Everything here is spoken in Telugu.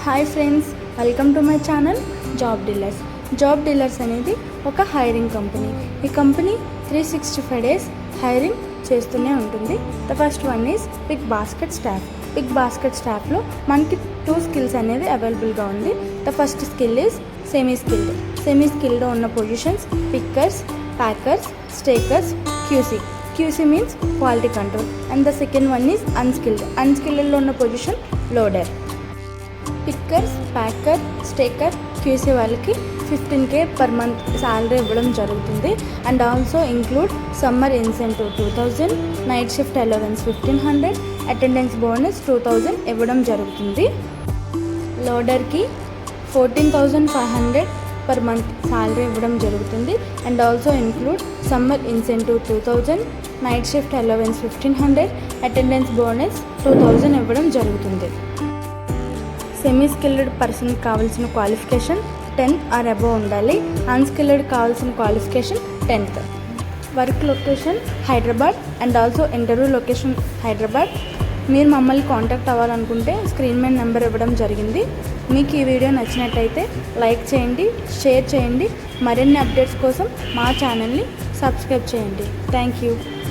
Hi friends, welcome to my channel Job Dealers. Job Dealers అనేది ఒక హైరింగ్ కంపెనీ. ఈ కంపెనీ 365 డేస్ హైరింగ్ చేస్తూనే ఉంటుంది. The first one is Big Basket staff. Big Basket స్టాఫ్లో మనకి 2 స్కిల్స్ అనేది అవైలబుల్గా ఉంది. The first skill is semi skilled. Semi స్కిల్డ్లో ఉన్న positions pickers, packers, stackers, QC. QC means quality control. And the second one is unskilled. అన్స్కిల్డ్లో ఉన్న position loader. Pickers, packer, stacker, QC వాళ్ళకి 15K పర్ మంత్ శాలరీ ఇవ్వడం జరుగుతుంది. And also include summer incentive 2000, night shift allowance 1500, attendance bonus 2000 ఇవ్వడం జరుగుతుంది. లోడర్కి 14,500 పర్ మంత్ శాలరీ ఇవ్వడం జరుగుతుంది. And also include summer incentive 2000, night shift allowance 1500, attendance bonus 2000 ఇవ్వడం జరుగుతుంది. సెమీ స్కిల్డ్ పర్సన్కి కావాల్సిన క్వాలిఫికేషన్ 10th ఆర్ అబోవ్ ఉండాలి. అన్స్కిల్డ్ కావాల్సిన qualification 10th. Work location Hyderabad and also interview location Hyderabad. మీరు మమ్మల్ని కాంటాక్ట్ అవ్వాలనుకుంటే స్క్రీన్ మీద నెంబర్ ఇవ్వడం జరిగింది. మీకు ఈ వీడియో నచ్చినట్టయితే లైక్ చేయండి, షేర్ చేయండి. మరిన్ని అప్డేట్స్ కోసం మా ఛానల్ని సబ్స్క్రైబ్ చేయండి. Thank you.